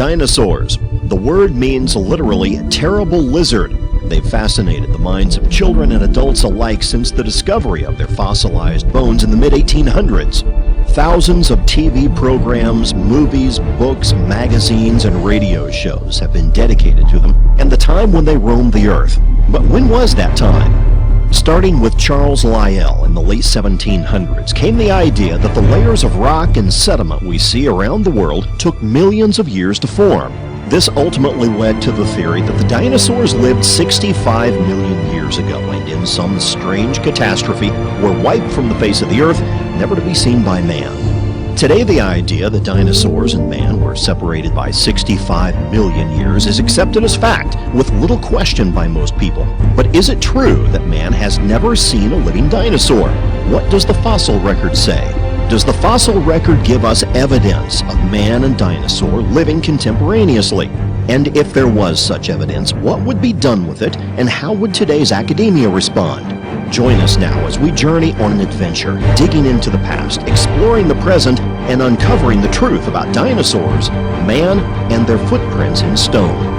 Dinosaurs. The word means literally terrible lizard. They've fascinated the minds of children and adults alike since the discovery of their fossilized bones in the mid-1800s. Thousands of TV programs, movies, books, magazines, and radio shows have been dedicated to them and the time when they roamed the earth. But when was that time? Starting with Charles Lyell in the late 1700s came the idea that the layers of rock and sediment we see around the world took millions of years to form. This ultimately led to the theory that the dinosaurs lived 65 million years ago and in some strange catastrophe were wiped from the face of the earth, never to be seen by man. Today, the idea that dinosaurs and man were separated by 65 million years is accepted as fact, with little question by most people. But is it true that man has never seen a living dinosaur? What does the fossil record say? Does the fossil record give us evidence of man and dinosaur living contemporaneously? And if there was such evidence, what would be done with it, and how would today's academia respond? Join us now as we journey on an adventure, digging into the past, exploring the present, and uncovering the truth about dinosaurs, man, and their footprints in stone.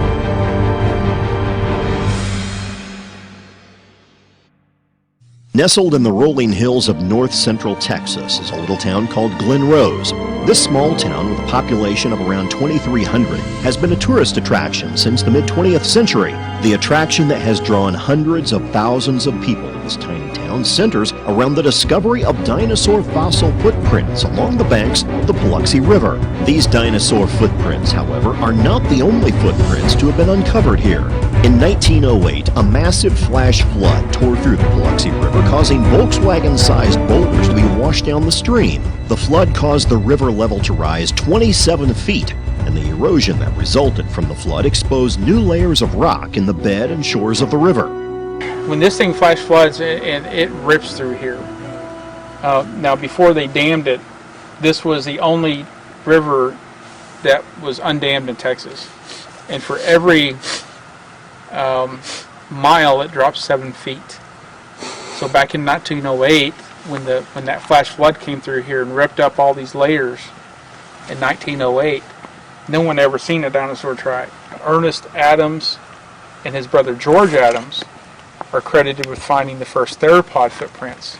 Nestled in the rolling hills of north-central Texas is a little town called Glen Rose. This small town, with a population of around 2,300, has been a tourist attraction since the mid-20th century. The attraction that has drawn hundreds of thousands of people to this tiny town centers around the discovery of dinosaur fossil footprints along the banks of the Biloxi River. These dinosaur footprints, however, are not the only footprints to have been uncovered here. In 1908, a massive flash flood tore through the Biloxi River, causing Volkswagen-sized boulders to be washed down the stream. The flood caused the river level to rise 27 feet, and the erosion that resulted from the flood exposed new layers of rock in the bed and shores of the river. When this thing flash floods and it rips through here, now before they dammed it, this was the only river that was undammed in Texas. And for every mile, it drops 7 feet. So back in 1908, when that flash flood came through here and ripped up all these layers in 1908, no one ever seen a dinosaur track. Ernest Adams and his brother George Adams are credited with finding the first theropod footprints.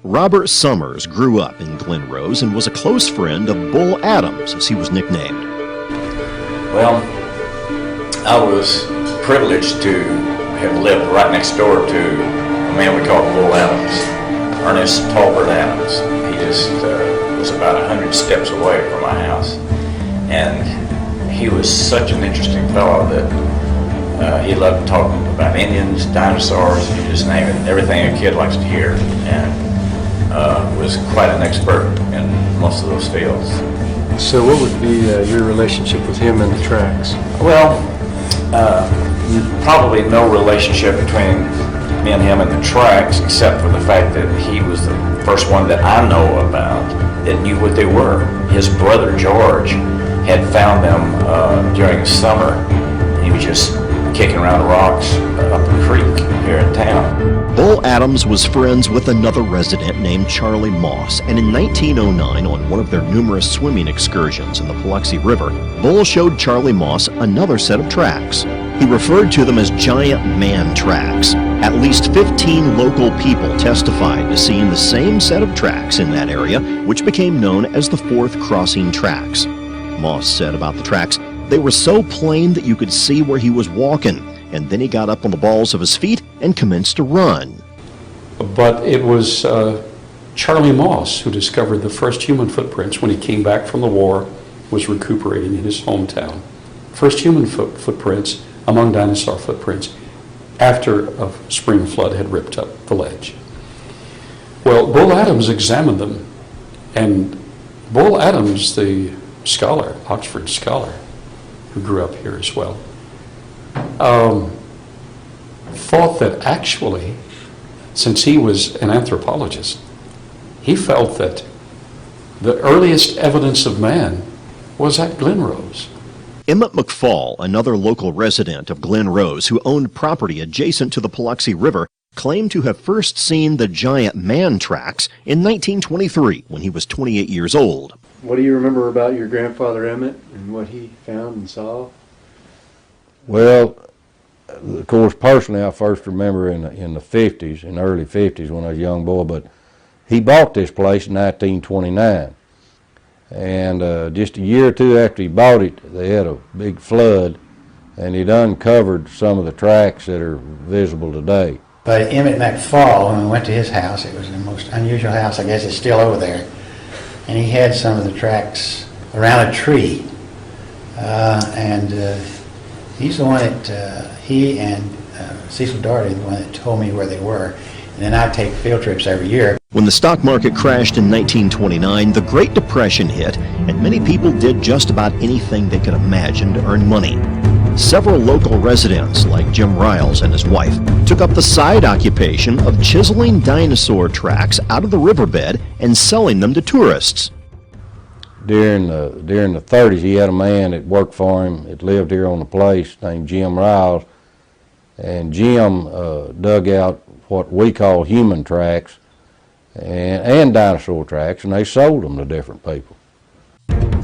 Robert Summers grew up in Glen Rose and was a close friend of Bull Adams, as he was nicknamed. Well, I was privileged to have lived right next door to a man we call Bull Adams, Ernest Talbert Adams. He just was about 100 steps away from my house, and he was such an interesting fellow that he loved talking about Indians, dinosaurs, you just name it, everything a kid likes to hear, and was quite an expert in most of those fields. So what would be your relationship with him and the tracks? Well, probably no relationship between me and him and the tracks, except for the fact that he was the first one that I know about that knew what they were. His brother George had found them during the summer. He was just kicking around the rocks up the creek here in town. Bull Adams was friends with another resident named Charlie Moss, and in 1909, on one of their numerous swimming excursions in the Biloxi River, Bull showed Charlie Moss another set of tracks. He referred to them as giant man tracks. At least 15 local people testified to seeing the same set of tracks in that area, which became known as the Fourth Crossing Tracks. Moss said about the tracks, they were so plain that you could see where he was walking, and then he got up on the balls of his feet and commenced to run. But it was Charlie Moss who discovered the first human footprints when he came back from the war, was recuperating in his hometown. First human footprints among dinosaur footprints after a spring flood had ripped up the ledge. Well, Bull Adams examined them, and Bull Adams, the scholar, Oxford scholar, who grew up here as well, thought that actually, since he was an anthropologist, he felt that the earliest evidence of man was at Glen Rose. Emmett McFall, another local resident of Glen Rose who owned property adjacent to the Biloxi River, claimed to have first seen the giant man tracks in 1923 when he was 28 years old. What do you remember about your grandfather Emmett and what he found and saw? Well, of course, personally, I first remember in the 50s, in the early 50s when I was a young boy, but he bought this place in 1929. And just a year or two after he bought it, they had a big flood, and he'd uncovered some of the tracks that are visible today. But Emmett McFall, when we went to his house, it was the most unusual house, I guess it's still over there. And he had some of the tracks around a tree. He's the one that, he and Cecil Doherty, the one that told me where they were. And then I'd take field trips every year. When the stock market crashed in 1929, the Great Depression hit, and many people did just about anything they could imagine to earn money. Several local residents, like Jim Riles and his wife, took up the side occupation of chiseling dinosaur tracks out of the riverbed and selling them to tourists. During the 30s, he had a man that worked for him that lived here on the place named Jim Riles, and Jim dug out what we call human tracks and dinosaur tracks, and they sold them to different people.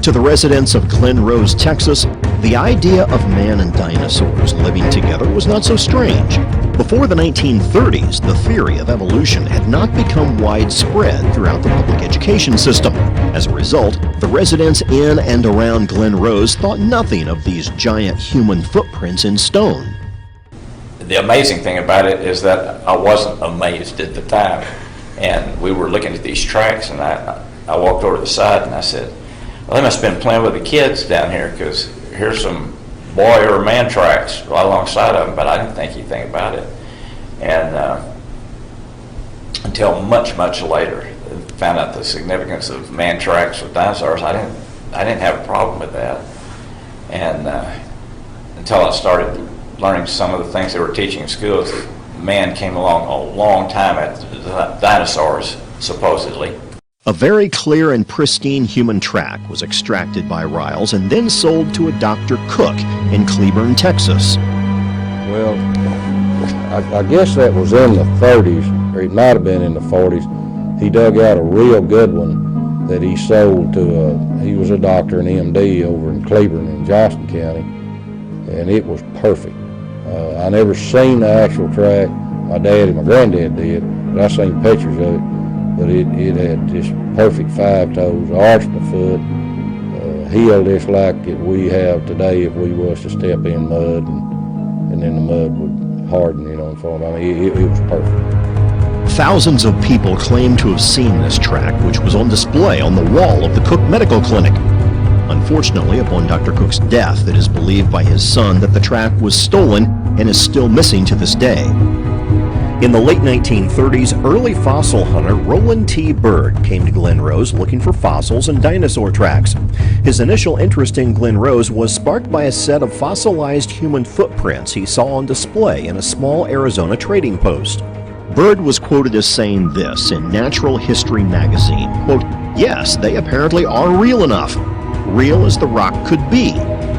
To the residents of Glen Rose, Texas, the idea of man and dinosaurs living together was not so strange. Before the 1930s, the theory of evolution had not become widespread throughout the public education system. As a result, the residents in and around Glen Rose thought nothing of these giant human footprints in stone. The amazing thing about it is that I wasn't amazed at the time. And we were looking at these tracks, and I walked over to the side and I said, well, they must have been playing with the kids down here, because here's some boy or man tracks right alongside of them, but I didn't think anything about it. And until much, much later, found out the significance of man tracks with dinosaurs. I didn't have a problem with that. And until I started learning some of the things they were teaching in schools, man came along a long time after the dinosaurs, supposedly. A very clear and pristine human track was extracted by Riles and then sold to a Dr. Cook in Cleburne, Texas. Well, I guess that was in the 30s, or it might have been in the 40s. He dug out a real good one that he sold to, he was a doctor, an MD over in Cleburne in Johnston County, and it was perfect. I never seen the actual track. My dad and my granddad did, but I seen pictures of it. But it had just perfect 5 toes, arch in the foot, heel just like we have today if we was to step in mud, and then the mud would harden, and form. I mean, it was perfect. Thousands of people claim to have seen this track, which was on display on the wall of the Cook Medical Clinic. Unfortunately, upon Dr. Cook's death, it is believed by his son that the track was stolen and is still missing to this day. In the late 1930s, early fossil hunter Roland T. Byrd came to Glen Rose looking for fossils and dinosaur tracks. His initial interest in Glen Rose was sparked by a set of fossilized human footprints he saw on display in a small Arizona trading post. Byrd was quoted as saying this in Natural History magazine, quote, "Yes, they apparently are real enough. Real as the rock could be.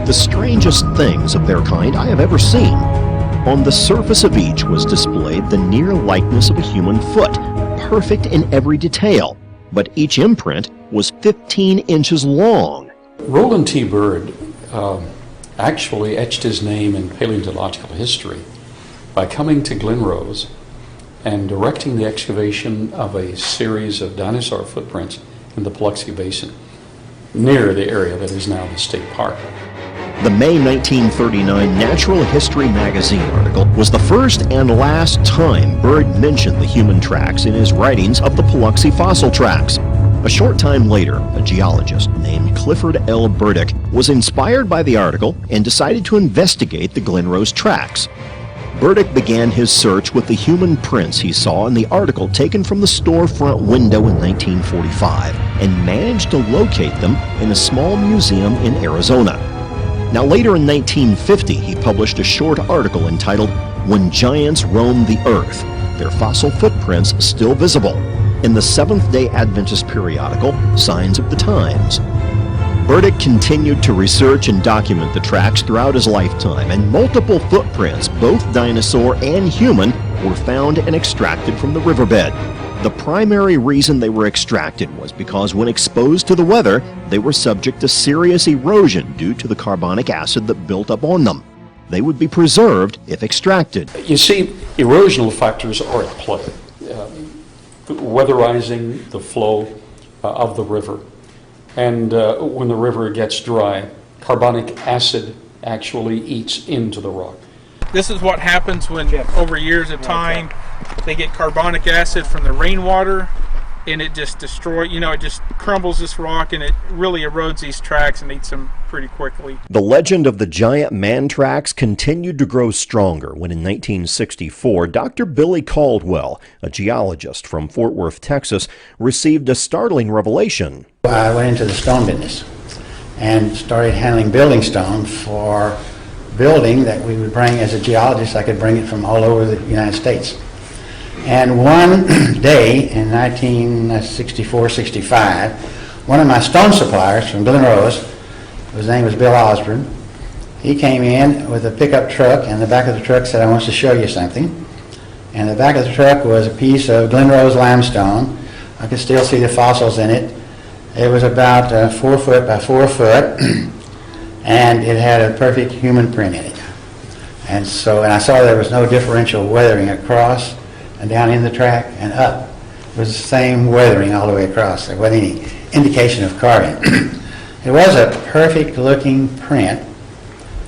The strangest things of their kind I have ever seen. On the surface of each was displayed the near likeness of a human foot, perfect in every detail, but each imprint was 15 inches long." Roland T. Byrd actually etched his name in paleontological history by coming to Glen Rose and directing the excavation of a series of dinosaur footprints in the Paluxy Basin, near the area that is now the state park. The May 1939 Natural History magazine article was the first and last time Byrd mentioned the human tracks in his writings of the Paluxy fossil tracks. A short time later, a geologist named Clifford L. Burdick was inspired by the article and decided to investigate the Glen Rose tracks. Burdick began his search with the human prints he saw in the article taken from the storefront window in 1945 and managed to locate them in a small museum in Arizona. Now later in 1950, he published a short article entitled "When Giants Roam the Earth, Their Fossil Footprints Still Visible," in the Seventh-day Adventist periodical Signs of the Times. Burdick continued to research and document the tracks throughout his lifetime, and multiple footprints, both dinosaur and human, were found and extracted from the riverbed. The primary reason they were extracted was because when exposed to the weather, they were subject to serious erosion due to the carbonic acid that built up on them. They would be preserved if extracted. You see, erosional factors are at play. Weatherizing the flow of the river. And when the river gets dry, carbonic acid actually eats into the rock. This is what happens when, over years of time, they get carbonic acid from the rainwater, and it just it just crumbles this rock, and it really erodes these tracks and eats them pretty quickly. The legend of the giant man tracks continued to grow stronger when in 1964, Dr. Billy Caldwell, a geologist from Fort Worth, Texas, received a startling revelation. I went into the stone business and started handling building stone for building that we would bring. As a geologist, I could bring it from all over the United States. And one day in 1964-65, one of my stone suppliers from Glen Rose, his name was Bill Osborne, he came in with a pickup truck, and the back of the truck said, "I want to show you something." And the back of the truck was a piece of Glen Rose limestone. I could still see the fossils in it. It was about 4 foot by 4 foot, and it had a perfect human print in it. And I saw there was no differential weathering across and down in the track and up. It was the same weathering all the way across. There wasn't any indication of carving. It was a perfect looking print.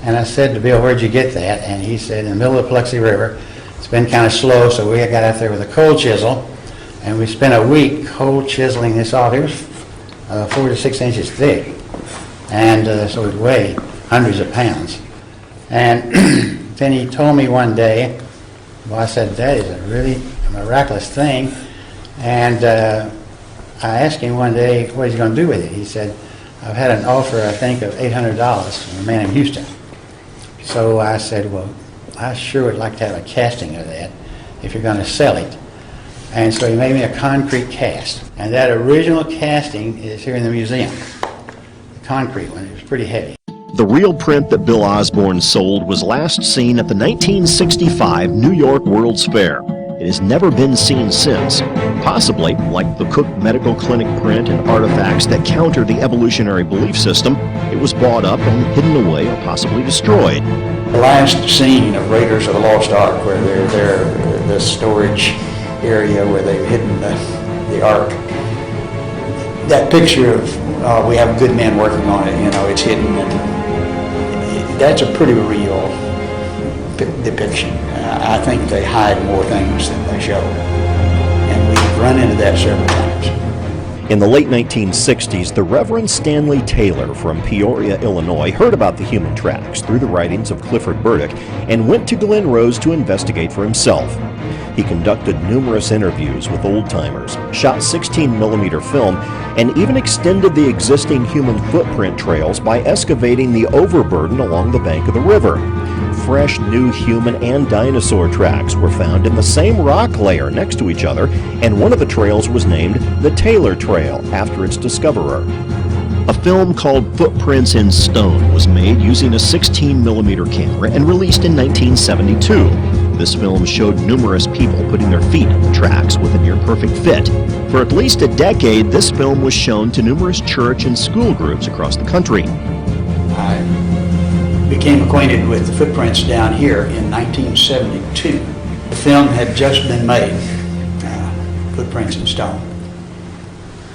And I said to Bill, "Where'd you get that?" And he said, "In the middle of the Paluxy River. It's been kind of slow, so we got out there with a cold chisel, and we spent a week cold chiseling this off." It was 4 to 6 inches thick, and so it weighed hundreds of pounds. And then he told me one day, well, I said, "That is a really miraculous thing." And I asked him one day, what is he going to do with it? He said, "I've had an offer, I think, of $800 from a man in Houston." So I said, "Well, I sure would like to have a casting of that if you're going to sell it." And so he made me a concrete cast. And that original casting is here in the museum. The concrete one. It was pretty heavy. The real print that Bill Osborne sold was last seen at the 1965 New York World's Fair. It has never been seen since. Possibly, like the Cook Medical Clinic print and artifacts that counter the evolutionary belief system, it was bought up and hidden away or possibly destroyed. The last scene of Raiders of the Lost Ark, where they're there, the storage area where they've hidden the Ark, that picture of we have good men working on it, it's hidden, and that's a pretty real depiction. I think they hide more things than they show, and we've run into that several times. In the late 1960s, the Reverend Stanley Taylor from Peoria, Illinois, heard about the human tracks through the writings of Clifford Burdick and went to Glen Rose to investigate for himself. He conducted numerous interviews with old-timers, shot 16mm film, and even extended the existing human footprint trails by excavating the overburden along the bank of the river. Fresh new human and dinosaur tracks were found in the same rock layer next to each other, and one of the trails was named the Taylor Trail after its discoverer. A film called Footprints in Stone was made using a 16mm camera and released in 1972. This film showed numerous people putting their feet on the tracks with a near-perfect fit. For at least a decade, this film was shown to numerous church and school groups across the country. I became acquainted with the footprints down here in 1972. The film had just been made, Footprints in Stone.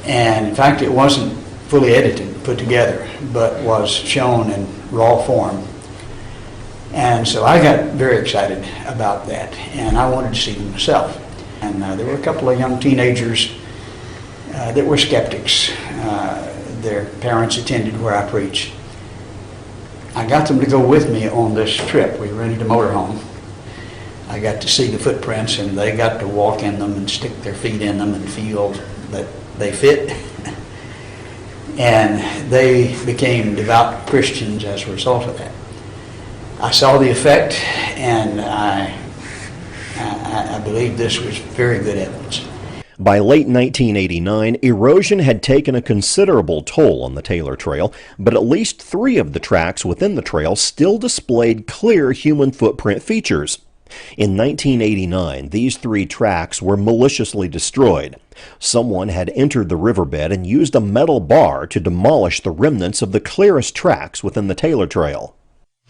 And in fact, it wasn't fully edited, put together, but was shown in raw form. And so I got very excited about that, and I wanted to see them myself. And there were a couple of young teenagers that were skeptics. Their parents attended where I preached. I got them to go with me on this trip. We rented a motorhome. I got to see the footprints, and they got to walk in them and stick their feet in them and feel that they fit. And they became devout Christians as a result of that. I saw the effect, and I believe this was very good evidence. By late 1989, erosion had taken a considerable toll on the Taylor Trail, but at least 3 of the tracks within the trail still displayed clear human footprint features. In 1989, these 3 tracks were maliciously destroyed. Someone had entered the riverbed and used a metal bar to demolish the remnants of the clearest tracks within the Taylor Trail.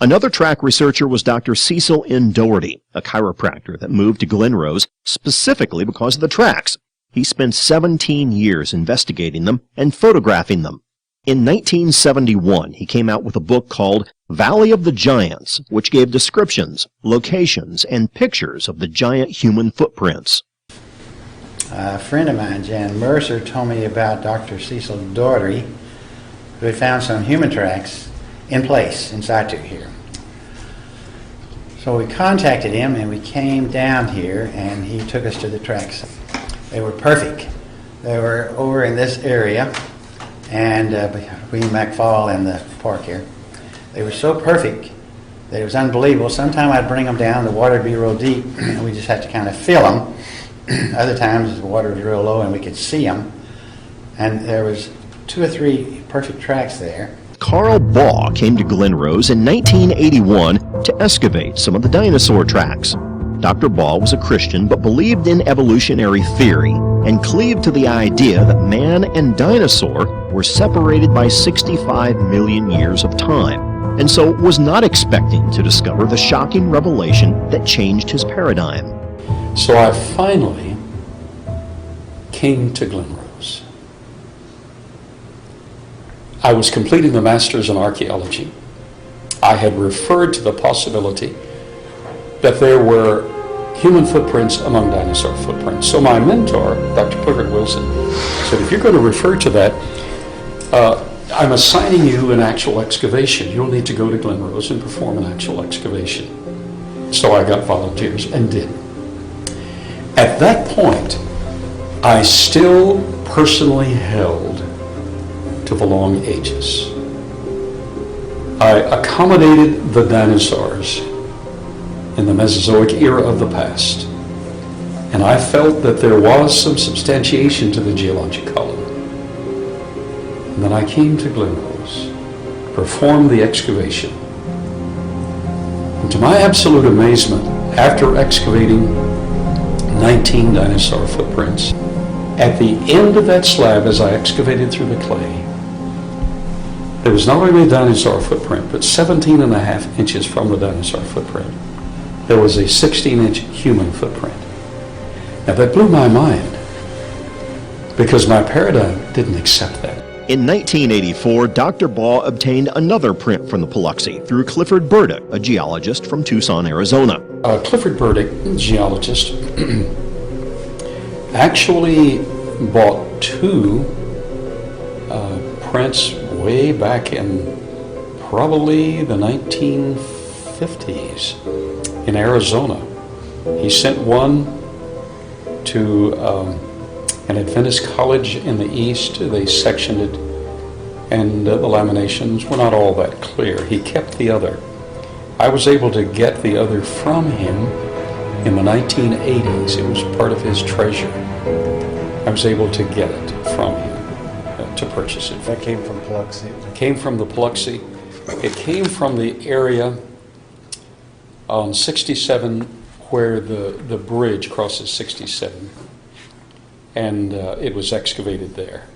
Another track researcher was Dr. Cecil N. Doherty, a chiropractor that moved to Glen Rose specifically because of the tracks. He spent 17 years investigating them and photographing them. In 1971, he came out with a book called Valley of the Giants, which gave descriptions, locations, and pictures of the giant human footprints. A friend of mine, Jan Mercer, told me about Dr. Cecil Doherty, who had found some human tracks in place in situ here. So we contacted him and we came down here and he took us to the tracks. They were perfect. They were over in this area and between McFall and the park here. They were so perfect that it was unbelievable. Sometimes I'd bring them down, the water would be real deep and we just had to kind of fill them. Other times the water was real low and we could see them. And there was 2 or 3 perfect tracks there. Carl Baugh came to Glen Rose in 1981 to excavate some of the dinosaur tracks. Dr. Baugh was a Christian but believed in evolutionary theory and cleaved to the idea that man and dinosaur were separated by 65 million years of time, and so was not expecting to discover the shocking revelation that changed his paradigm. So I finally came to Glen Rose. I was completing the Master's in Archaeology. I had referred to the possibility that there were human footprints among dinosaur footprints. So my mentor, Dr. Clifford Wilson, said, if you're going to refer to that, I'm assigning you an actual excavation. You'll need to go to Glen Rose and perform an actual excavation. So I got volunteers and did. At that point, I still personally held to the long ages. I accommodated the dinosaurs in the Mesozoic era of the past, and I felt that there was some substantiation to the geologic column. And then I came to Glen Rose, performed the excavation, and to my absolute amazement, after excavating 19 dinosaur footprints, at the end of that slab, as I excavated through the clay, there was not only a dinosaur footprint, but 17.5 inches from the dinosaur footprint, there was a 16-inch human footprint. Now that blew my mind, because my paradigm didn't accept that. In 1984, Dr. Baugh obtained another print from the Paluxy through Clifford Burdick, a geologist from Tucson, Arizona. Clifford Burdick, geologist, actually bought 2 prints way back in probably the 1950s in Arizona. He sent one to an Adventist college in the east. They sectioned it, and the laminations were not all that clear. He kept the other. I was able to get the other from him in the 1980s. It was part of his treasure. I was able to get it from him, to purchase it. That came from Paluxy. It came from the Paluxy. It came from the area on 67 where the bridge crosses 67. And it was excavated there.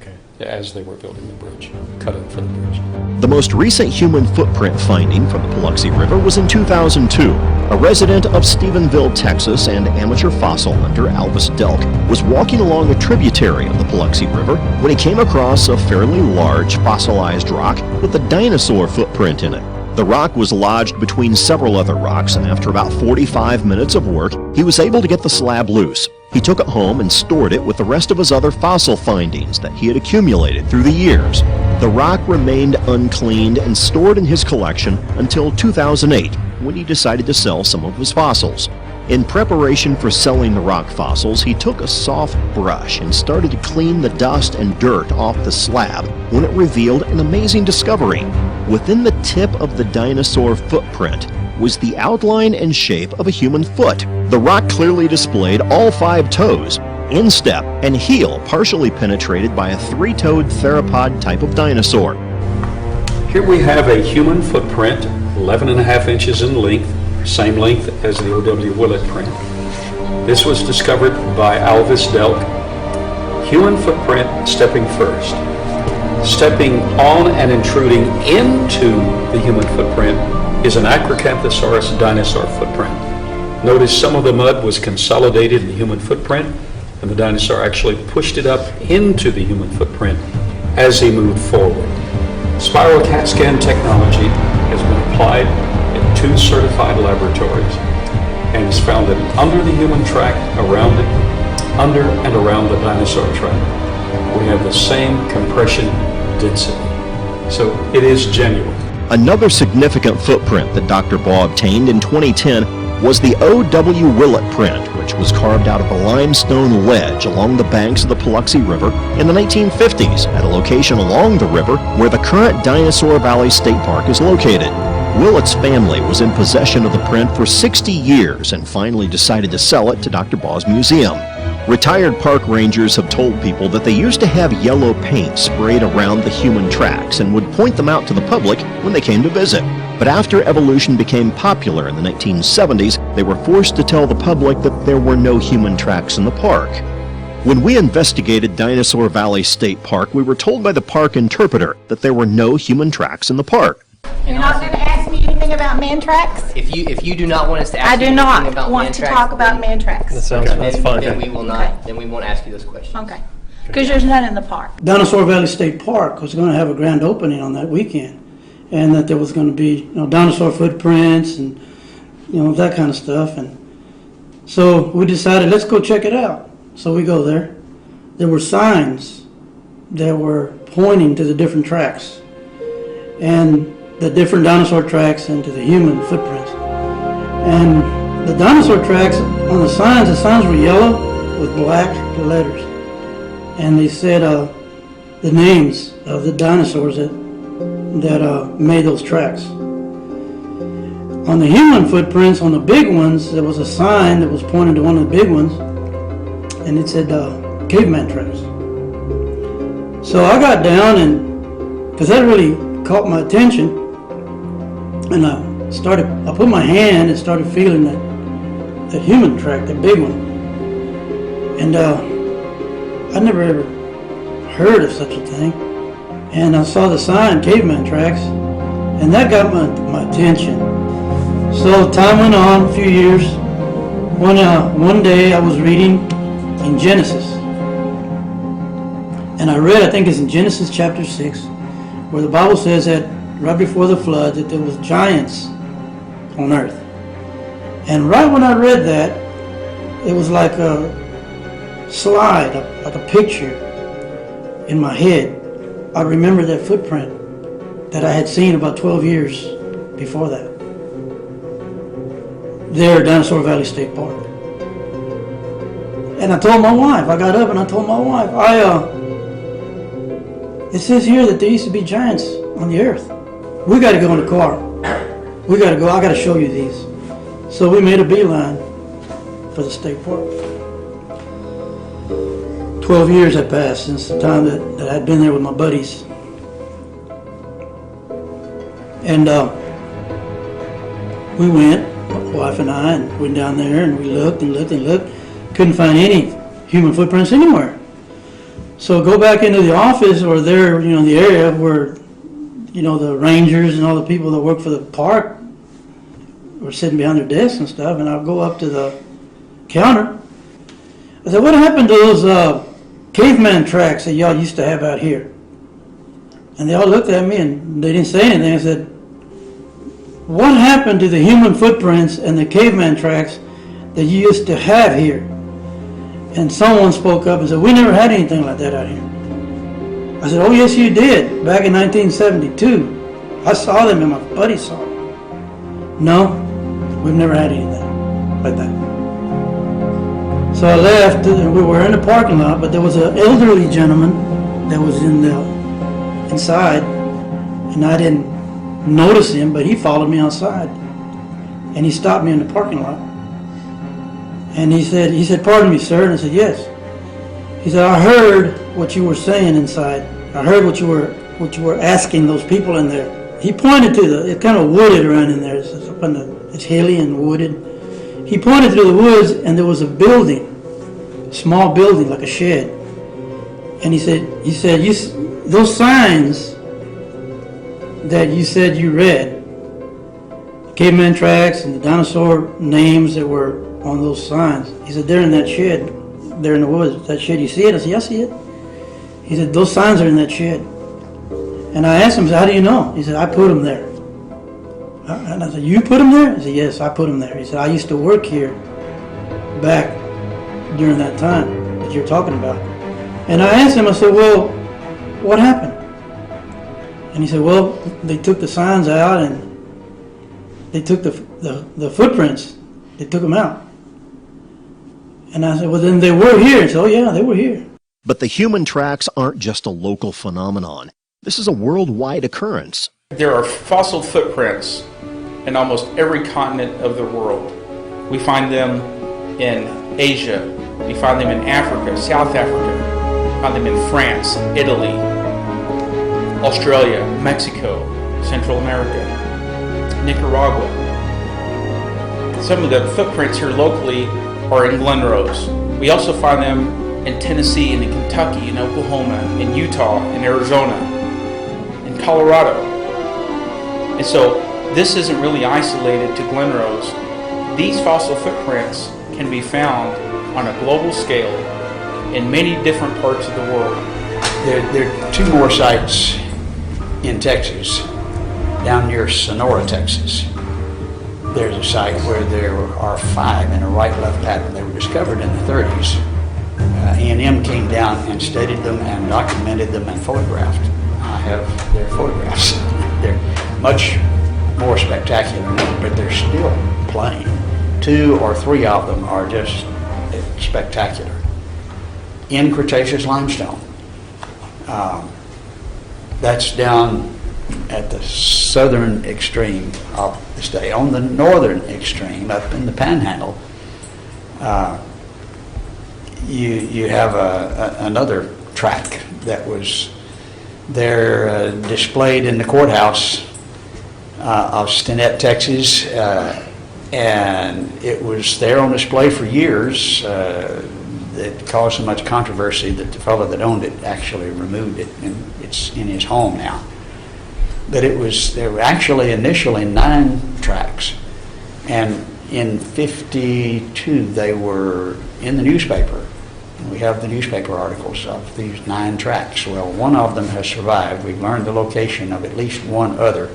Okay. As they were building the bridge, cut it for the bridge. The most recent human footprint finding from the Paluxy River was in 2002. A resident of Stephenville, Texas, and amateur fossil hunter Albus Delk was walking along a tributary of the Paluxy River when he came across a fairly large fossilized rock with a dinosaur footprint in it. The rock was lodged between several other rocks, and after about 45 minutes of work, he was able to get the slab loose. He took it home and stored it with the rest of his other fossil findings that he had accumulated through the years. The rock remained uncleaned and stored in his collection until 2008, when he decided to sell some of his fossils. In preparation for selling the rock fossils, he took a soft brush and started to clean the dust and dirt off the slab when it revealed an amazing discovery. Within the tip of the dinosaur footprint was the outline and shape of a human foot. The rock clearly displayed all 5 toes, instep, and heel partially penetrated by a 3-toed theropod type of dinosaur. Here we have a human footprint, 11.5 inches in length, same length as the O.W. Willett print. This was discovered by Alvis Delk. Human footprint stepping first. Stepping on and intruding into the human footprint is an Acrocanthosaurus dinosaur footprint. Notice some of the mud was consolidated in the human footprint, and the dinosaur actually pushed it up into the human footprint as he moved forward. Spiral CAT scan technology has been applied in 2 certified laboratories and has found that under the human track, around it, under and around the dinosaur track, we have the same compression density. So it is genuine. Another significant footprint that Dr. Baugh obtained in 2010 was the O.W. Willett print, which was carved out of a limestone ledge along the banks of the Paluxy River in the 1950s at a location along the river where the current Dinosaur Valley State Park is located. Willett's family was in possession of the print for 60 years and finally decided to sell it to Dr. Baugh's museum. Retired park rangers have told people that they used to have yellow paint sprayed around the human tracks and would point them out to the public when they came to visit. But after evolution became popular in the 1970s, they were forced to tell the public that there were no human tracks in the park. When we investigated Dinosaur Valley State Park, we were told by the park interpreter that there were no human tracks in the park. You're not going to ask me anything about man tracks? If you do not want us to ask I you do anything not about want man to tracks, talk about man tracks. That's fine. then we will not. Then we won't ask you those questions. Okay. Because there's none in the park. Dinosaur Valley State Park was going to have a grand opening on that weekend, and that there was going to be, dinosaur footprints and, that kind of stuff. And so we decided, let's go check it out. So we go there. There were signs that were pointing to the different tracks, and the different dinosaur tracks and to the human footprints. And the dinosaur tracks on the signs were yellow with black letters. And they said the names of the dinosaurs that made those tracks. On the human footprints, on the big ones, there was a sign that was pointing to one of the big ones, and it said caveman tracks. So I got down, and because that really caught my attention, and I put my hand and started feeling that human track, that big one. And I never ever heard of such a thing. And I saw the sign, caveman tracks, and that got my attention. So time went on, a few years. One day I was reading in Genesis. And I read, I think it's in Genesis chapter 6, where the Bible says that right before the flood that there was giants on earth. And right when I read that, it was like a slide, like a picture in my head. I remember that footprint that I had seen about 12 years before that. There at Dinosaur Valley State Park. And I told my wife, I got up and I told my wife, it says here that there used to be giants on the earth. We got to go in the car. We got to go. I got to show you these. So we made a beeline for the state park. 12 years had passed since the time that I'd been there with my buddies. And we went, my wife and I, and went down there and we looked and looked and looked. Couldn't find any human footprints anywhere. So go back into the office or there, the area where the rangers and all the people that work for the park were sitting behind their desks and stuff, and I'll go up to the counter. I said, what happened to those caveman tracks that y'all used to have out here? And they all looked at me and they didn't say anything. I said, what happened to the human footprints and the caveman tracks that you used to have here? And someone spoke up and said, we never had anything like that out here. I said, oh yes you did, back in 1972. I saw them and my buddy saw them. No, we've never had anything like that. So I left, and we were in the parking lot, but there was an elderly gentleman that was inside, and I didn't notice him, but he followed me outside. And he stopped me in the parking lot. And he said, pardon me, sir. And I said, yes. He said, I heard what you were saying inside. I heard what you were asking those people in there. he pointed to it's kind of wooded around in there. It's hilly and wooded. He pointed to the woods, and there was a building, a small building like a shed. And he said, those signs that you said you read, caveman tracks and the dinosaur names that were on those signs. He said, they're in that shed, there in the woods. That shed, you see it? I said, yeah, I see it. He said, those signs are in that shed. And I asked him, how do you know? He said, I put them there. And I said, you put them there? He said, yes, I put them there. He said, I used to work here back during that time that you're talking about. And I asked him, I said, well, what happened? And he said, well, they took the signs out and they took the footprints, they took them out. And I said, well, then they were here. He said, oh yeah, they were here. But the human tracks aren't just a local phenomenon. This is a worldwide occurrence. There are fossil footprints in almost every continent of the world. We find them in Asia, we find them in Africa, South Africa, we find them in France, Italy, Australia, Mexico, Central America, Nicaragua. Some of the footprints here locally are in Glen Rose. We also find them in Tennessee and in Kentucky, in Oklahoma, in Utah, in Arizona, in Colorado. And so this isn't really isolated to Glen Rose. These fossil footprints can be found on a global scale in many different parts of the world. There are two more sites in Texas, down near Sonora, Texas. There's a site where there are 5 in a right-left pattern. They were discovered in the 30s. A&M came down and studied them and documented them and photographed. I have their photographs. They're much more spectacular now, but they're still plain. 2 or 3 of them are just spectacular. In Cretaceous limestone. That's down at the southern extreme of the state. On the northern extreme, up in the Panhandle, you have another track that was there displayed in the courthouse of Stinnett, Texas, and it was there on display for years. It caused so much controversy that the fellow that owned it actually removed it, and it's in his home now. But there were actually initially 9 tracks, and in '52 they were in the newspaper. We have the newspaper articles of these 9 tracks. Well, one of them has survived. We've learned the location of at least one other.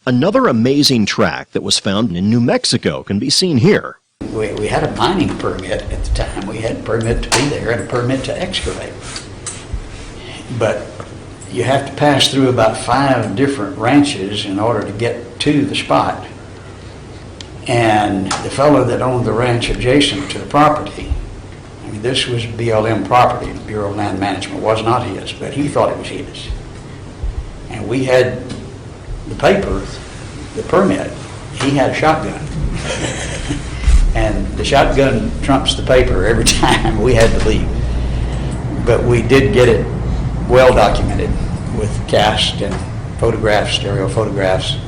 Another amazing track that was found in New Mexico can be seen here. We had a mining permit at the time. We had a permit to be there and a permit to excavate. But you have to pass through about 5 different ranches in order to get to the spot. And the fellow that owned the ranch adjacent to the property, I mean, this was BLM property, the Bureau of Land Management, was not his, but he thought it was his. And we had the paper, the permit. He had a shotgun. And the shotgun trumps the paper every time. We had to leave. But we did get it well documented with cast and photographs, stereo photographs.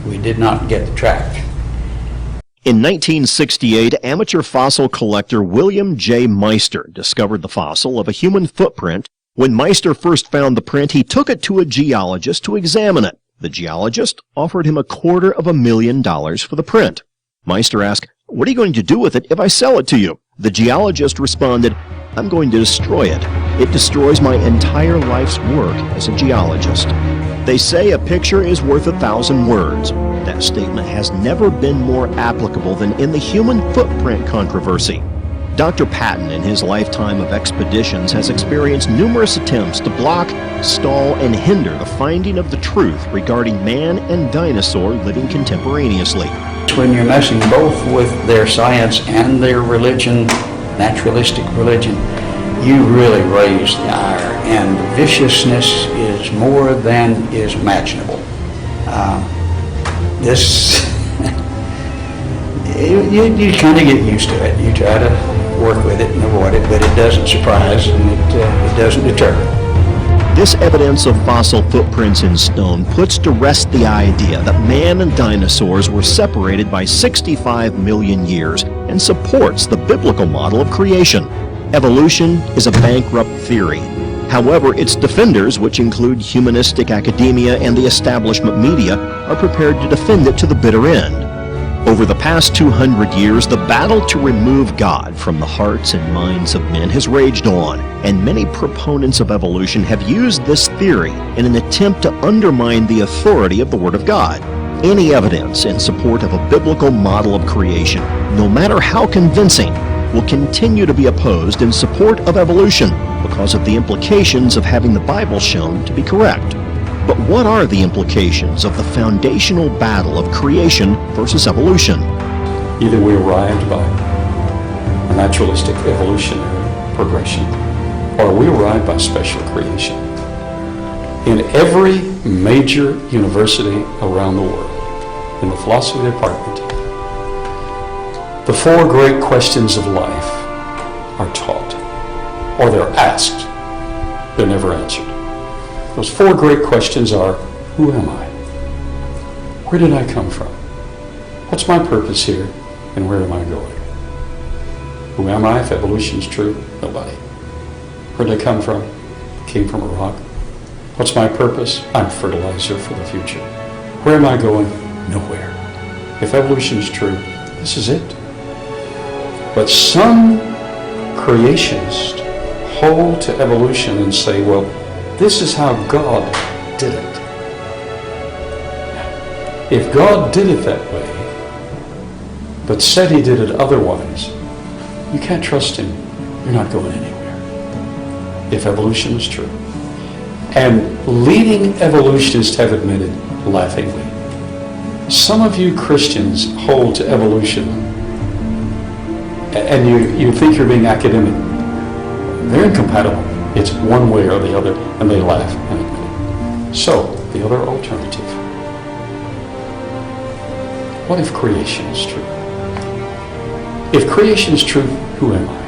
We did not get the track. In 1968, amateur fossil collector William J. Meister discovered the fossil of a human footprint. When Meister first found the print, he took it to a geologist to examine it. The geologist offered him $250,000 for the print. Meister asked, "What are you going to do with it if I sell it to you?" The geologist responded, "I'm going to destroy it. It destroys my entire life's work as a geologist." They say a picture is worth 1,000 words. That statement has never been more applicable than in the human footprint controversy. Dr. Patton, in his lifetime of expeditions, has experienced numerous attempts to block, stall, and hinder the finding of the truth regarding man and dinosaur living contemporaneously. When you're messing both with their science and their religion, naturalistic religion, you really raise the ire, and the viciousness is more than is imaginable. You kind of get used to it. You try to work with it and avoid it, but it doesn't surprise and it doesn't deter. This evidence of fossil footprints in stone puts to rest the idea that man and dinosaurs were separated by 65 million years and supports the biblical model of creation. Evolution is a bankrupt theory. However, its defenders, which include humanistic academia and the establishment media, are prepared to defend it to the bitter end. Over the past 200 years, the battle to remove God from the hearts and minds of men has raged on, and many proponents of evolution have used this theory in an attempt to undermine the authority of the Word of God. Any evidence in support of a biblical model of creation, no matter how convincing, will continue to be opposed in support of evolution because of the implications of having the Bible shown to be correct. But what are the implications of the foundational battle of creation versus evolution? Either we arrived by a naturalistic evolutionary progression, or we arrived by special creation. In every major university around the world, in the philosophy department, the four great questions of life are taught, or they're asked. They're never answered. Those four great questions are, who am I? Where did I come from? What's my purpose here, and where am I going? Who am I if evolution is true? Nobody. Where did I come from? Came from a rock. What's my purpose? I'm fertilizer for the future. Where am I going? Nowhere. If evolution is true, this is it. But some creationists hold to evolution and say, well, this is how God did it. If God did it that way, but said he did it otherwise, you can't trust him. You're not going anywhere. If evolution is true. And leading evolutionists have admitted, laughingly, some of you Christians hold to evolution and you think you're being academic. They're incompatible. It's one way or the other, and they laugh and admit it. So, the other alternative. What if creation is true? If creation is true, who am I?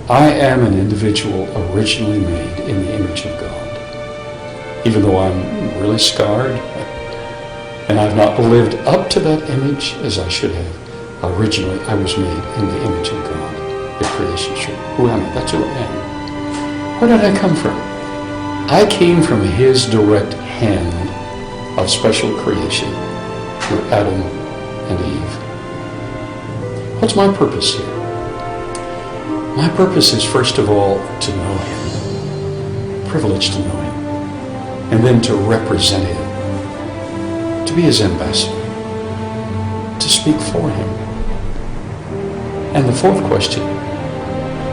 I am an individual originally made in the image of God. Even though I'm really scarred, and I've not lived up to that image as I should have, originally I was made in the image of God. If creation is true, who am I? That's who I am. Where did I come from? I came from his direct hand of special creation through Adam and Eve. What's my purpose here? My purpose is first of all to know him, privileged to know him, and then to represent him, to be his ambassador, to speak for him. And the fourth question,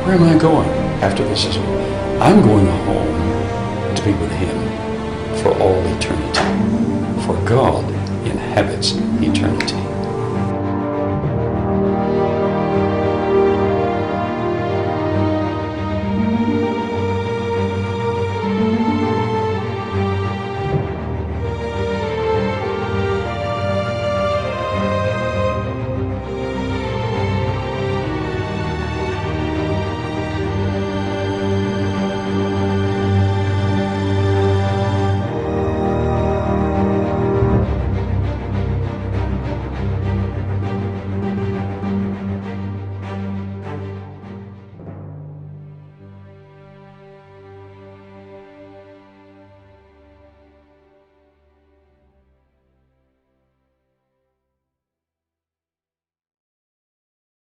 where am I going after this is over? I'm going home to be with him for all eternity. For God inhabits eternity.